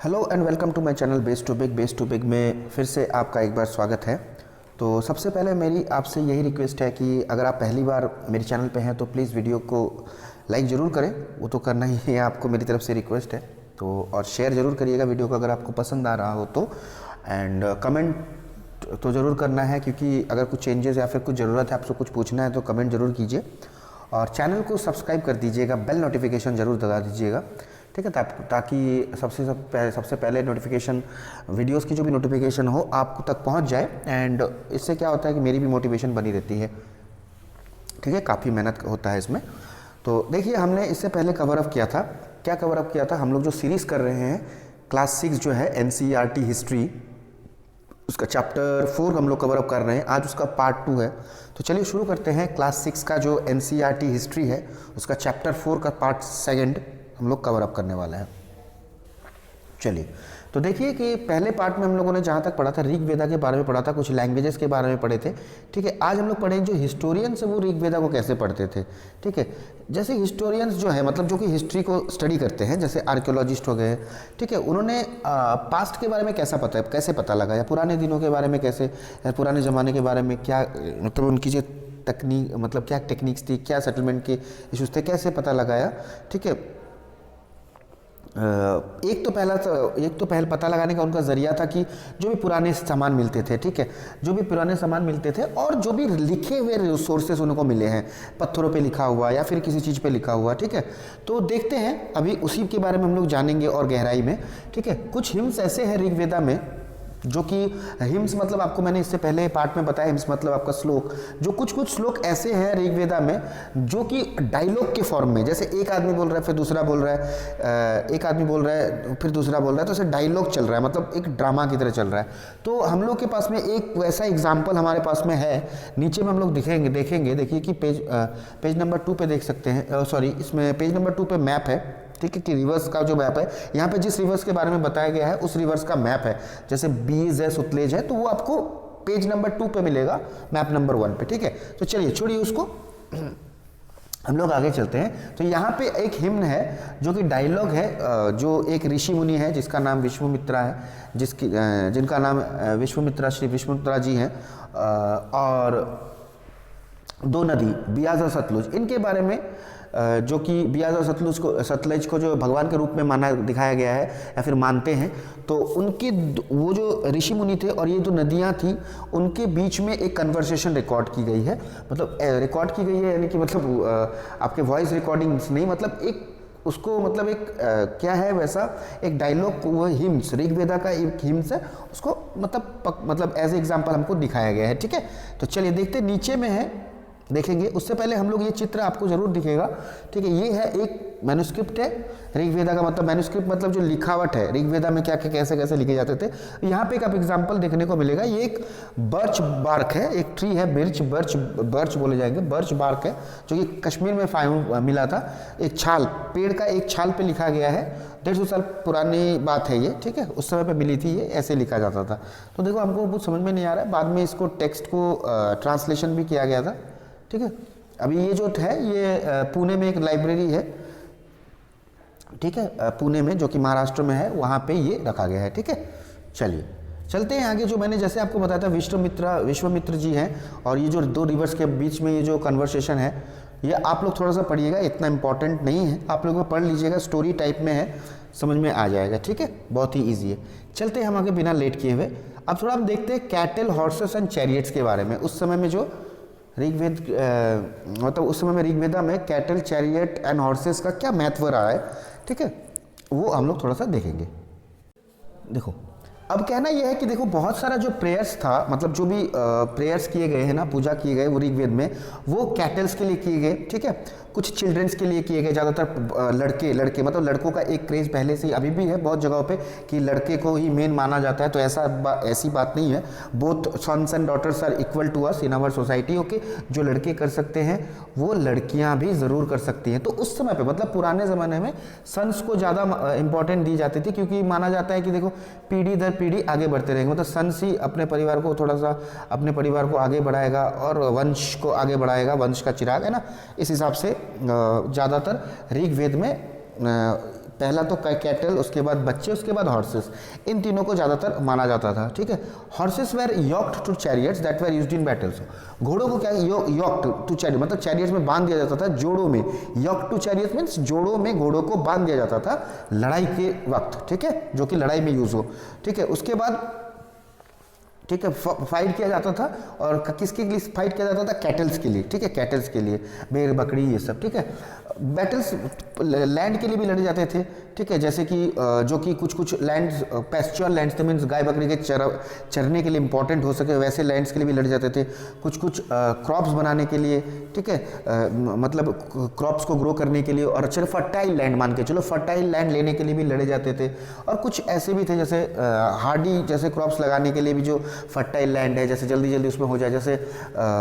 Hello and welcome to my channel base to big में फिर से आपका एक बार स्वागत है। तो सबसे पहले मेरी आपसे यही रिक्वेस्ट है कि अगर आप पहली बार मेरे चैनल पे हैं तो प्लीज़ वीडियो को लाइक ज़रूर करें, वो तो करना ही है, आपको मेरी तरफ से रिक्वेस्ट है। तो और शेयर ज़रूर करिएगा वीडियो को अगर आपको पसंद आ रहा हो तो, एंड कमेंट तो ज़रूर करना है, क्योंकि अगर कुछ चेंजेस या फिर कुछ ज़रूरत है, आपसे कुछ पूछना है तो कमेंट ज़रूर कीजिए। और चैनल को सब्सक्राइब कर दीजिएगा, बेल नोटिफिकेशन ज़रूर दबा दीजिएगा, ठीक है, ताकि सबसे पहले नोटिफिकेशन, वीडियोस की जो भी नोटिफिकेशन हो आपको तक पहुंच जाए। एंड इससे क्या होता है कि मेरी भी मोटिवेशन बनी रहती है, ठीक है, काफ़ी मेहनत होता है इसमें। तो देखिए, हमने इससे पहले कवर अप किया था, क्या कवर अप किया था, हम लोग जो सीरीज़ कर रहे हैं क्लास 6 जो है NCERT हिस्ट्री, उसका चैप्टर 4 हम लोग कवर अप कर रहे हैं, आज उसका पार्ट 2 है। तो चलिए शुरू करते हैं। क्लास 6 का जो NCERT हिस्ट्री है उसका चैप्टर 4 का पार्ट 2 हम लोग कवर अप करने वाले हैं। चलिए, तो देखिए कि पहले पार्ट में हम लोगों ने जहाँ तक पढ़ा था ऋग वेदा के बारे में पढ़ा था, कुछ लैंग्वेजेस के बारे में पढ़े थे, ठीक है। आज हम लोग पढ़ेंगे जो हिस्टोरियंस है वो ऋग वेदा को कैसे पढ़ते थे, ठीक है। जैसे हिस्टोरियंस जो है, मतलब जो कि हिस्ट्री को स्टडी करते हैं, जैसे आर्कियोलॉजिस्ट हो गए, ठीक है, उन्होंने पास्ट के बारे में कैसे पता लगा, या पुराने दिनों के बारे में कैसे, या पुराने ज़माने के बारे में क्या, मतलब उनकी जो तकनीक, मतलब क्या टेक्निक्स थी, क्या सेटलमेंट के इशूज़ थे, कैसे पता लगाया, ठीक है। एक तो पहल पता लगाने का उनका ज़रिया था कि जो भी पुराने सामान मिलते थे, ठीक है, जो भी पुराने सामान मिलते थे और जो भी लिखे हुए रिसोर्सेज उनको मिले हैं, पत्थरों पे लिखा हुआ या फिर किसी चीज़ पे लिखा हुआ, ठीक है। तो देखते हैं, अभी उसी के बारे में हम लोग जानेंगे और गहराई में, ठीक है। कुछ हिम्स ऐसे हैं ऋग्वेदा में, जो कि हिम्स मतलब आपको मैंने इससे पहले पार्ट में बताया, हिम्स मतलब आपका श्लोक, जो कुछ श्लोक ऐसे हैं ऋग्वेदा में जो कि डायलॉग के फॉर्म में, जैसे एक आदमी बोल रहा है फिर दूसरा बोल रहा है, एक आदमी बोल रहा है फिर दूसरा बोल रहा है, तो ऐसे डायलॉग चल रहा है, मतलब एक ड्रामा की तरह चल रहा है। तो हम लोग के पास में एक वैसा एग्जाम्पल हमारे पास में है, नीचे में हम लोग देखेंगे, देखिए कि पेज नंबर 2 पे देख सकते हैं, सॉरी, इसमें पेज नंबर 2 पे मैप है, ठीक है, कि रिवर्स का जो मैप है, यहाँ पे जिस रिवर्स के बारे में बताया गया है उस रिवर्स का मैप है, जैसे बीज है, सुतलेज है, तो वो आपको पेज नंबर 2 पे मिलेगा, मैप नंबर 1 पे, ठीक है। तो चलिए छोड़िए उसको, हम लोग आगे चलते हैं। तो यहाँ पे एक हिम्न है जो कि डायलॉग है, जो एक ऋषि मुनि है जिसका नाम विश्वामित्रा है, जिनका नाम विश्वामित्रा, श्री विश्वामित्रा जी हैं, और दो नदी बियास और सतलुज, इनके बारे में, जो कि बियास और सतलुज को जो भगवान के रूप में माना दिखाया गया है या फिर मानते हैं, तो उनके वो जो ऋषि मुनि थे और ये जो नदियाँ थी, उनके बीच में एक कन्वर्सेशन रिकॉर्ड की गई है, मतलब रिकॉर्ड की गई है, यानी कि मतलब आपके वॉइस रिकॉर्डिंग्स नहीं, मतलब एक उसको, मतलब एक क्या है वैसा एक डायलॉग, वो हिम्स, ऋग्वेदा का एक हिम्स है, उसको मतलब एज एग्जाम्पल हमको दिखाया गया है, ठीक है। तो चलिए देखते, नीचे में है, देखेंगे। उससे पहले हम लोग, ये चित्र आपको जरूर दिखेगा, ठीक है, ये है एक मैन्युस्क्रिप्ट है ऋग्वेदा का, मतलब मैन्युस्क्रिप्ट मतलब जो लिखावट है ऋग्वेदा में, क्या क्या कैसे लिखे जाते थे। यहाँ पे एक आप एग्जांपल देखने को मिलेगा, ये एक बर्च बार्क है, एक ट्री है, बर्च बोले जाएंगे, बर्च बार्क है, जो कि कश्मीर में मिला था, एक छाल, पेड़ का एक छाल पे लिखा गया है, 150 साल पुरानी बात है ये, ठीक है, उस समय पे मिली थी, ये ऐसे लिखा जाता था। तो देखो, हमको कुछ समझ में नहीं आ रहा है, बाद में इसको टेक्स्ट को ट्रांसलेशन भी किया गया था, ठीक है। अभी ये जो है, ये पुणे में एक लाइब्रेरी है, ठीक है, पुणे में, जो कि महाराष्ट्र में है, वहाँ पे ये रखा गया है, ठीक है। चलिए चलते हैं आगे। जो मैंने जैसे आपको बताया था, विश्वामित्र जी हैं, और ये जो दो रिवर्स के बीच में ये जो कन्वर्सेशन है, ये आप लोग थोड़ा सा पढ़िएगा, इतना इंपॉर्टेंट नहीं है, आप लोग पढ़ लीजिएगा, स्टोरी टाइप में है, समझ में आ जाएगा, ठीक है, बहुत ही ईजी है। चलते हैं हम आगे बिना लेट किए हुए। अब थोड़ा हम देखते हैं कैटल, हॉर्सेस एंड चैरियट्स के बारे में। उस समय में जो मतलब उस समय में ऋग्वेदा में कैटल, चैरियट एंड हॉर्सेस का क्या महत्व रहा है, ठीक है, वो हम लोग थोड़ा सा देखेंगे। देखो, अब कहना यह है कि देखो, बहुत सारा जो प्रेयर्स था, मतलब जो भी प्रेयर्स किए गए हैं ना, पूजा किए गए वो ऋग्वेद में, वो कैटल्स के लिए किए गए, ठीक है, कुछ चिल्ड्रंस के लिए किए गए, ज़्यादातर लड़के मतलब लड़कों का एक क्रेज़ पहले से ही अभी भी है बहुत जगहों पे कि लड़के को ही मेन माना जाता है। तो ऐसी बात नहीं है, both sons and daughters are equal to us in our society, okay. जो लड़के कर सकते हैं वो लड़कियां भी ज़रूर कर सकती हैं। तो उस समय पे, मतलब पुराने ज़माने में सन्स को ज़्यादा इंपॉर्टेंट दी जाती थी, क्योंकि माना जाता है कि देखो, पीढ़ी दर पीढ़ी आगे बढ़ते रहेंगे, मतलब सन्स ही अपने परिवार को थोड़ा सा, अपने परिवार को आगे बढ़ाएगा और वंश को आगे बढ़ाएगा, वंश का चिराग है ना। इस हिसाब से ज़्यादातर ऋग्वेद में पहला तो कैटल, उसके बाद बच्चे, उसके बाद हॉर्सेस, इन तीनों को ज़्यादातर माना जाता था, ठीक है। Horses were yoked to chariots that were used in battles. घोड़ों को क्या यॉक्ड टू चैरियट मतलब चैरियट्स में बांध दिया जाता था, जोड़ों में। यॉक्ड टू चैरियट्स मीन्स जोड़ों में घोड़ों को बांध दिया जाता था लड़ाई के वक्त, ठीक है, जो कि लड़ाई में यूज हो, ठीक है। उसके बाद ठीक है फाइट किया जाता था, और किसके लिए फाइट किया जाता था? कैटल्स के लिए, ठीक है, कैटल्स के लिए, भेड़ बकरी ये सब, ठीक है। बैटल्स लैंड के लिए भी लड़े जाते थे, ठीक है, जैसे कि जो कि कुछ कुछ लैंड्स पैस्चुअर लैंड्स थे, मीन्स गाय बकरी के चरने के लिए इंपॉर्टेंट हो सके वैसे लैंड्स के लिए भी लड़े जाते थे। कुछ कुछ क्रॉप्स बनाने के लिए, ठीक है, मतलब क्रॉप्स को ग्रो करने के लिए, और चलो फर्टाइल लैंड मान के चलो, फर्टाइल लैंड लेने के लिए भी लड़े जाते थे। और कुछ ऐसे भी थे जैसे हार्डी जैसे क्रॉप्स लगाने के लिए भी जो फर्टाइल लैंड है, जैसे जल्दी जल्दी उसमें हो जाए, जैसे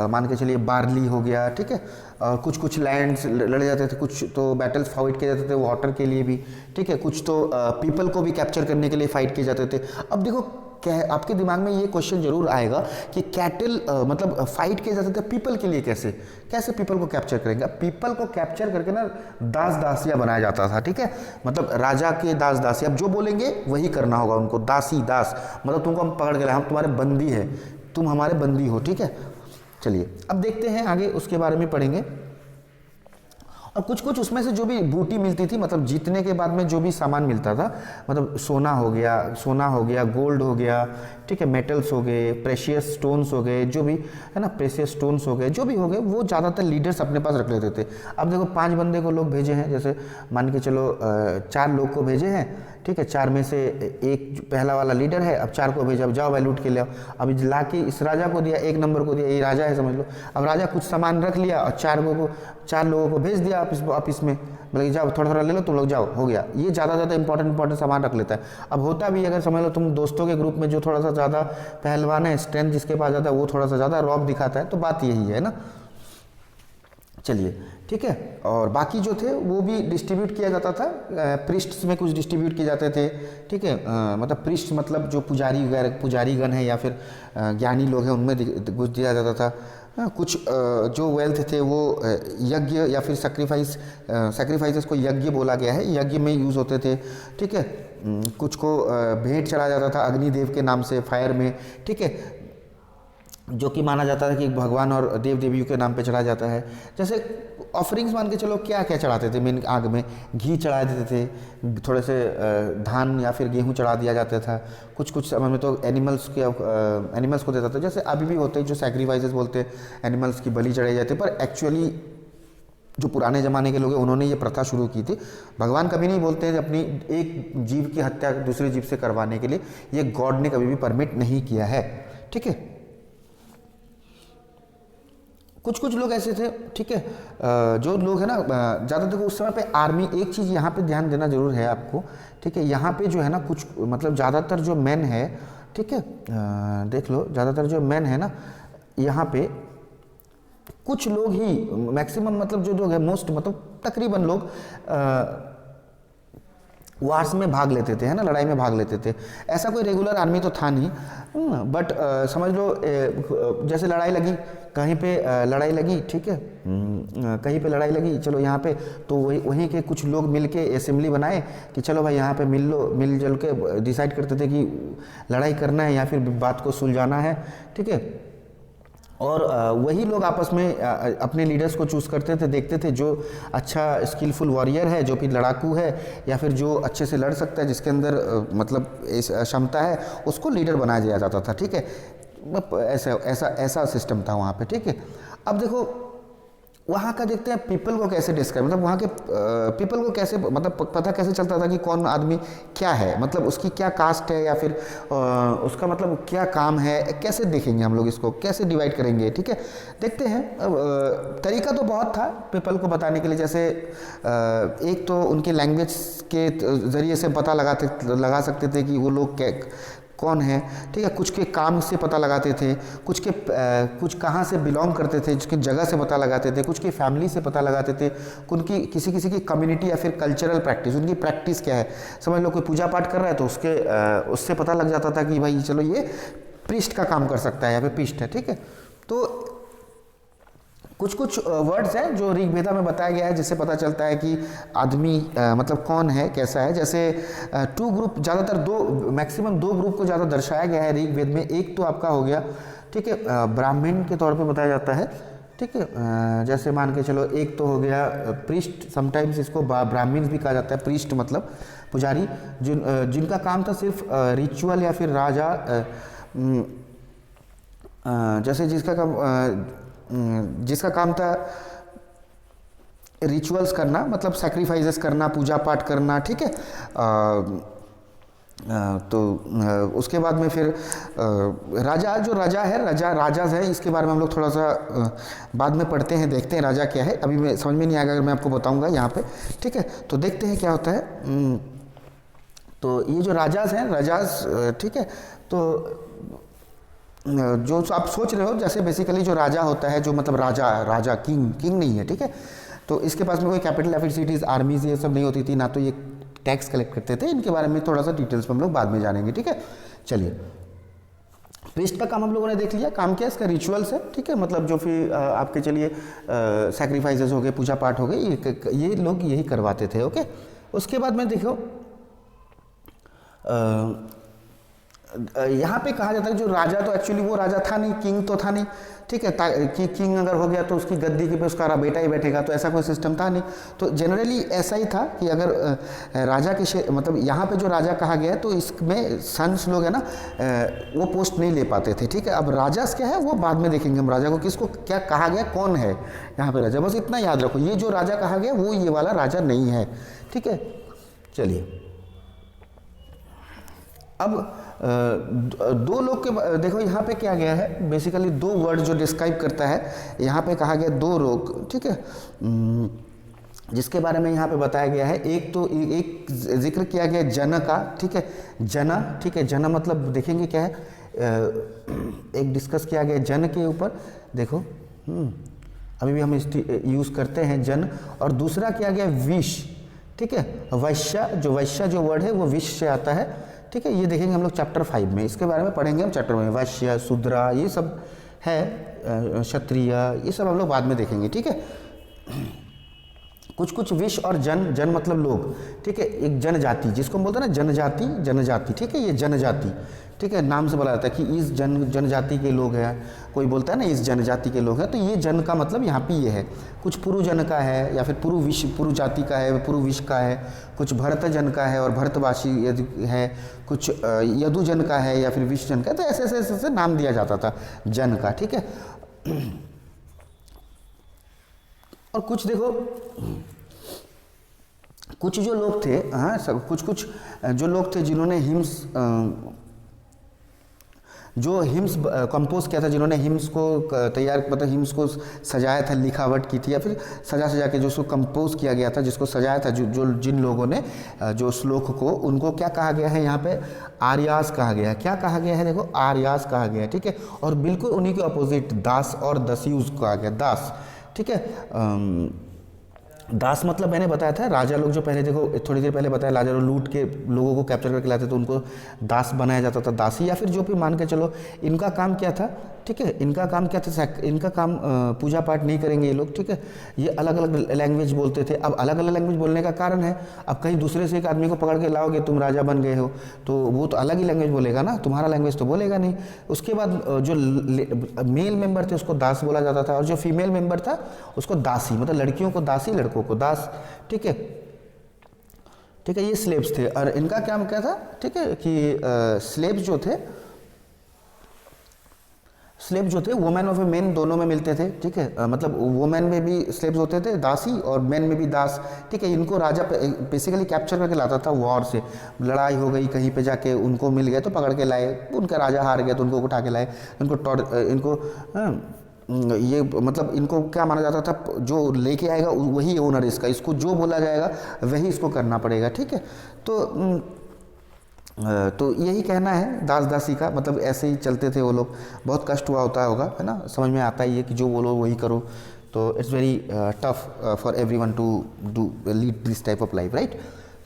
मान के चलिए बार्ली हो गया, ठीक है। और कुछ कुछ लैंड्स लड़े जाते थे, कुछ तो बैटल्स फाइट किए जाते थे वाटर के लिए भी, ठीक है। कुछ तो पीपल को भी कैप्चर करने के लिए फाइट किए जाते थे। अब देखो क्या है, आपके दिमाग में ये क्वेश्चन जरूर आएगा कि कैटल मतलब फाइट किए जाते थे पीपल के लिए, कैसे कैसे पीपल को कैप्चर करेंगे? पीपल को कैप्चर करके ना दास दासिया बनाया जाता था, ठीक है, मतलब राजा के दास दासी, अब जो बोलेंगे वही करना होगा उनको, दासी दास मतलब तुमको हम पकड़ के लाए, हम तुम्हारे बंदी है, तुम हमारे बंदी हो, ठीक है। चलिए अब देखते हैं आगे, उसके बारे में पढ़ेंगे। और कुछ कुछ उसमें से जो भी बूटी मिलती थी, मतलब जीतने के बाद में जो भी सामान मिलता था, मतलब सोना हो गया, गोल्ड हो गया, ठीक है, मेटल्स हो गए, प्रेशियस स्टोन्स हो गए, जो भी है ना, प्रेशियस स्टोन्स हो गए, जो भी हो गए, वो ज़्यादातर लीडर्स अपने पास रख लेते थे। अब देखो 5 बंदे को लोग भेजे हैं, जैसे मान के चलो 4 लोग को भेजे हैं, ठीक है, 4 में से एक पहला वाला लीडर है, अब 4 को भेजा, अब जाओ भाई लूट के ले आओ। अब ला के इस राजा को दिया, 1 नंबर को दिया, ये राजा है समझ लो। अब राजा कुछ सामान रख लिया और 4 लोगों को भेज दिया ऑफिस में, मतलब जाओ थोड़ा थोड़ा ले लो तुम लोग, जाओ हो गया। ये ज़्यादा इंपॉर्टेंट सामान रख लेता है। अब होता भी अगर समझ लो तुम दोस्तों के ग्रुप में जो थोड़ा सा ज़्यादा पहलवान है, स्ट्रेंथ जिसके पास ज़्यादा, वो थोड़ा सा ज़्यादा रॉब दिखाता है, तो बात यही है ना। चलिए ठीक है, और बाकी जो थे वो भी डिस्ट्रीब्यूट किया जाता था, प्रिस्ट्स में कुछ डिस्ट्रीब्यूट किए जाते थे, ठीक है, मतलब प्रिस्ट मतलब जो पुजारीगण है या फिर ज्ञानी लोग हैं, उनमें कुछ दिया जाता था। कुछ जो वेल्थ थे वो यज्ञ या फिर सैक्रिफाइसेस को यज्ञ बोला गया है, यज्ञ में यूज़ होते थे, ठीक है। कुछ को भेंट चढ़ाया जाता था अग्निदेव के नाम से फायर में, ठीक है, जो कि माना जाता है कि भगवान और देव देवियों के नाम पे चढ़ाया जाता है। जैसे ऑफरिंग्स मान के चलो क्या क्या चढ़ाते थे, मेन आग में घी चढ़ा देते थे, थोड़े से धान या फिर गेहूं चढ़ा दिया जाता था। कुछ कुछ समय में तो एनिमल्स को देता था, जैसे अभी भी होते हैं जो सैक्रिफाइसेस बोलते हैं, एनिमल्स की बलि चढ़ाई जाती है। पर एक्चुअली जो पुराने ज़माने के लोग हैं उन्होंने ये प्रथा शुरू की थी। भगवान कभी नहीं बोलते हैं अपनी एक जीव की हत्या दूसरे जीव से करवाने के लिए, ये गॉड ने कभी भी परमिट नहीं किया है, ठीक है। कुछ कुछ लोग ऐसे थे, ठीक है, जो लोग है ना ज़्यादातर उस समय पे आर्मी, एक चीज़ यहाँ पे ध्यान देना जरूर है आपको, ठीक है, यहाँ पे जो है ना कुछ मतलब ज़्यादातर जो मेन है, ठीक है, देख लो ज़्यादातर जो मेन है ना यहाँ पे कुछ लोग ही मैक्सिमम मतलब जो लोग है मोस्ट मतलब तकरीबन लोग वार्स में भाग लेते थे, है ना, लड़ाई में भाग लेते थे। ऐसा कोई रेगुलर आर्मी तो था नहीं, बट समझ लो जैसे लड़ाई लगी कहीं पे, लड़ाई लगी, ठीक है, कहीं पे लड़ाई लगी, चलो यहाँ पे तो वहीं के कुछ लोग मिल के असेंबली बनाए कि चलो भाई यहाँ पे मिलजुल के डिसाइड करते थे कि लड़ाई करना है या फिर बात को सुलझाना है, ठीक है। और वही लोग आपस में अपने लीडर्स को चूज़ करते थे, देखते थे जो अच्छा स्किलफुल वॉरियर है, जो कि लड़ाकू है, या फिर जो अच्छे से लड़ सकता है, जिसके अंदर मतलब क्षमता है, उसको लीडर बनाया दिया जाता था, ठीक है। ऐसा सिस्टम था वहाँ पे, ठीक है। अब देखो वहाँ का देखते हैं पीपल को कैसे डिस्क्राइब, मतलब वहाँ के पीपल को कैसे मतलब पता कैसे चलता था कि कौन आदमी क्या है, मतलब उसकी क्या कास्ट है या फिर उसका मतलब क्या काम है, कैसे देखेंगे हम लोग इसको, कैसे डिवाइड करेंगे, ठीक है। देखते हैं। तरीका तो बहुत था पीपल को बताने के लिए, जैसे एक तो उनके लैंग्वेज के ज़रिए से पता लगा सकते थे कि वो लोग कौन है, ठीक है। कुछ के काम से पता लगाते थे, कुछ कहाँ से बिलोंग करते थे, जिसकी जगह से पता लगाते थे, कुछ की फैमिली से पता लगाते थे, उनकी किसी की कम्युनिटी या फिर कल्चरल प्रैक्टिस, उनकी प्रैक्टिस क्या है। समझ लो कोई पूजा पाठ कर रहा है तो उससे पता लग जाता था कि भाई चलो ये प्रीस्ट का काम कर सकता है या फिर प्रीस्ट है, ठीक है। तो कुछ कुछ वर्ड्स हैं जो ऋग्वेदा में बताया गया है, जिससे पता चलता है कि आदमी मतलब कौन है, कैसा है। जैसे टू ग्रुप, ज़्यादातर दो, मैक्सिमम दो ग्रुप को ज़्यादा दर्शाया गया है ऋग्वेद में। एक तो आपका हो गया, ठीक है, ब्राह्मण के तौर पे बताया जाता है, ठीक है। जैसे मान के चलो, एक तो हो गया प्रीस्ट, समटाइम्स इसको ब्राह्मण भी कहा जाता है। प्रीस्ट मतलब पुजारी, जिनका काम था सिर्फ रिचुअल या फिर राजा, जैसे जिसका काम था रिचुअल्स करना, मतलब सैक्रिफाइसेस करना, पूजा पाठ करना, ठीक है। तो उसके बाद में फिर राजा, जो राजा है, राजाज है, इसके बारे में हम लोग थोड़ा सा बाद में पढ़ते हैं, देखते हैं राजा क्या है। अभी मैं समझ में नहीं आएगा अगर मैं आपको बताऊंगा यहाँ पे, ठीक है। तो देखते हैं क्या होता है। तो ये जो राजाज हैं, राजाज, ठीक है। तो जो आप सोच रहे हो, जैसे बेसिकली जो राजा होता है, जो मतलब राजा किंग नहीं है, ठीक है। तो इसके पास में कोई कैपिटल या फिर सिटीज़, आर्मीज ये सब नहीं होती थी, ना तो ये टैक्स कलेक्ट करते थे। इनके बारे में थोड़ा सा डिटेल्स में हम लोग बाद में जानेंगे, ठीक है। चलिए, प्रीस्ट का काम हम लोगों ने देख लिया। काम क्या है इसका? रिचुअल्स है, ठीक है। मतलब जो फिर आपके चलिए सैक्रिफाइसेस हो गए, पूजा पाठ हो गए, ये लोग यही करवाते थे, ओके। उसके बाद में देखो, यहाँ पे कहा जाता है जो राजा, तो एक्चुअली वो राजा था नहीं, किंग तो था नहीं, ठीक है। कि किंग अगर हो गया तो उसकी गद्दी के पे उसका बेटा ही बैठेगा, तो ऐसा कोई सिस्टम था नहीं। तो जनरली ऐसा ही था कि अगर राजा के मतलब यहाँ पे जो राजा कहा गया है, तो इसमें सन्स लोग है ना, वो पोस्ट नहीं ले पाते थे, ठीक है। अब राजा क्या है वो बाद में देखेंगे हम, राजा को किसको क्या कहा गया, कौन है यहाँ पे राजा, बस इतना याद रखो। ये जो राजा कहा गया वो ये वाला राजा नहीं है, ठीक है। चलिए, अब दो लोग के देखो यहाँ पे क्या गया है, बेसिकली दो वर्ड जो डिस्क्राइब करता है। यहाँ पे कहा गया दो लोग, ठीक है, जिसके बारे में यहाँ पे बताया गया है। एक तो एक जिक्र किया गया जन का, ठीक है, जना, ठीक है। जना मतलब देखेंगे क्या है, एक डिस्कस किया गया जन के ऊपर, देखो अभी भी हम यूज़ करते हैं जन। और दूसरा किया गया विष, ठीक है। वैश्य जो वर्ड है वो विष से आता है, ठीक है। ये देखेंगे हम लोग चैप्टर 5 में, इसके बारे में पढ़ेंगे हम चैप्टर में। वैश्य, शूद्रा, ये सब है, क्षत्रिय, ये सब हम लोग बाद में देखेंगे, ठीक है। कुछ विष और जन मतलब लोग, ठीक है। एक जनजाति, जिसको हम बोलते हैं ना जनजाति, ठीक है। ये जनजाति, ठीक है, नाम से बोला जाता है कि इस जनजाति के लोग हैं। कोई बोलता है ना इस जनजाति के लोग हैं, तो ये जन का मतलब यहाँ पे ये है। कुछ पुरु जन का है, या फिर पुरु जाति का है, पुरु विष का है। कुछ भरत जन का है और भरतवासी है। कुछ यदु जन का है या फिर विष जन का है। तो ऐसे ऐसे नाम दिया जाता था जन का, ठीक है। और कुछ देखो, कुछ जो लोग थे, हाँ, सब कुछ जो लोग थे जिन्होंने हिम्स कंपोज किया था, जिन्होंने हिम्स को तैयार, मतलब हिम्स को सजाया था, लिखावट की थी, या फिर सजा के जो उसको कंपोज किया गया था, जिसको सजाया था, जिन लोगों ने जो श्लोक को, उनको क्या कहा गया है यहाँ पे? आर्यास कहा गया है। क्या कहा गया है? देखो, आर्यास कहा गया है, ठीक है। और बिल्कुल उन्हीं के अपोजिट दास और दस्यूज कहा गया, दास, ठीक है। दास मतलब मैंने बताया था, राजा लोग जो पहले, देखो थोड़ी देर पहले बताया, राजा लोग लूट के लोगों को कैप्चर करके लाते तो उनको दास बनाया जाता था, दासी। या फिर जो भी मान के चलो, इनका काम क्या था, ठीक है, इनका काम क्या था, इनका काम पूजा पाठ नहीं करेंगे ये लोग, ठीक है। ये अलग अलग लैंग्वेज बोलते थे। अब अलग अलग लैंग्वेज बोलने का कारण है, अब कहीं दूसरे से एक आदमी को पकड़ के लाओगे, तुम राजा बन गए हो, तो वो तो अलग ही लैंग्वेज बोलेगा ना, तुम्हारा लैंग्वेज तो बोलेगा नहीं। उसके बाद जो मेल मेंबर थे उसको दास बोला जाता था, और जो फीमेल मेंबर था उसको दासी, मतलब लड़कियों को दासी, लड़कों को दास, ठीक है, ठीक है। ये स्लेव्स थे, और इनका काम क्या था, ठीक है, कि स्लेव्स जो थे वुमेन और मेन दोनों में मिलते थे, ठीक है। मतलब वुमेन में भी स्लेव्स होते थे दासी, और मेन में भी दास, ठीक है। इनको राजा बेसिकली कैप्चर करके लाता था वॉर से। लड़ाई हो गई कहीं पे जाके, उनको मिल गए तो पकड़ के लाए, उनका राजा हार गया तो उनको उठा के लाए, इनको ये मतलब इनको क्या माना जाता था, जो लेके आएगा वही ओनर इसका, इसको जो बोला जाएगा वही इसको करना पड़ेगा, ठीक है। तो यही कहना है दास दासी का, मतलब ऐसे ही चलते थे वो लोग। बहुत कष्ट हुआ होगा, है ना, समझ में आता ही है कि जो बोलो वही करो। तो it's very tough for everyone to lead this type of life, right.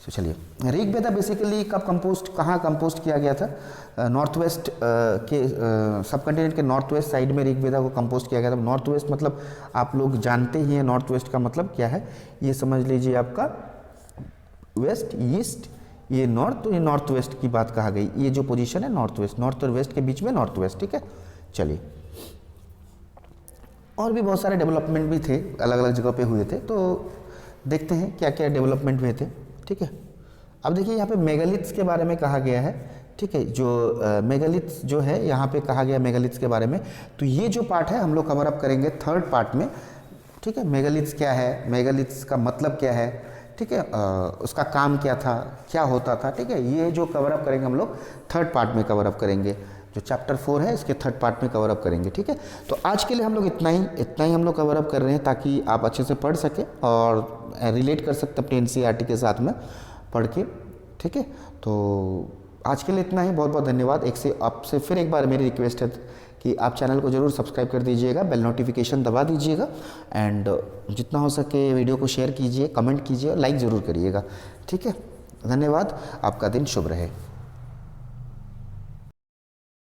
तो चलिए, ऋग्वेदा बेसिकली कब कहाँ कंपोस्ट किया गया था? नॉर्थ वेस्ट के सब कॉन्टिनेंट के नॉर्थ वेस्ट साइड में ऋग्वेदा को कंपोस्ट किया गया था। नॉर्थ वेस्ट मतलब आप लोग जानते ही हैं नॉर्थ वेस्ट का मतलब क्या है, ये समझ लीजिए आपका वेस्ट, ईस्ट, ये नॉर्थ, तो ये नॉर्थ वेस्ट की बात कहा गई। ये जो पोजीशन है नॉर्थ और वेस्ट के बीच में नॉर्थ वेस्ट, ठीक है। चलिए, और भी बहुत सारे डेवलपमेंट भी थे, अलग अलग जगह पे हुए थे, तो देखते हैं क्या क्या डेवलपमेंट हुए थे, ठीक है। अब देखिए यहाँ पे मेगालिथ्स के बारे में कहा गया है, ठीक है। जो मेगालिथ्स जो है यहाँ पे कहा गया मेगालिथ्स के बारे में, तो ये जो पार्ट है हम लोग कवर अप करेंगे थर्ड पार्ट में, ठीक है। मेगालिथ्स क्या है, मेगालिथ्स का मतलब क्या है, ठीक है, उसका काम क्या था, क्या होता था, ठीक है। ये जो कवर अप करेंगे हम लोग थर्ड पार्ट में कवर अप करेंगे, जो चैप्टर 4 है इसके थर्ड पार्ट में कवर अप करेंगे, ठीक है। तो आज के लिए हम लोग इतना ही हम लोग कवर अप कर रहे हैं, ताकि आप अच्छे से पढ़ सकें और रिलेट कर सकते अपने एनसीईआरटी के साथ में पढ़ के, ठीक है। तो आज के लिए इतना ही, बहुत बहुत धन्यवाद। आपसे फिर एक बार मेरी रिक्वेस्ट है कि आप चैनल को ज़रूर सब्सक्राइब कर दीजिएगा, बेल नोटिफिकेशन दबा दीजिएगा, एंड जितना हो सके वीडियो को शेयर कीजिए, कमेंट कीजिए और लाइक ज़रूर करिएगा, ठीक है। धन्यवाद, आपका दिन शुभ रहे।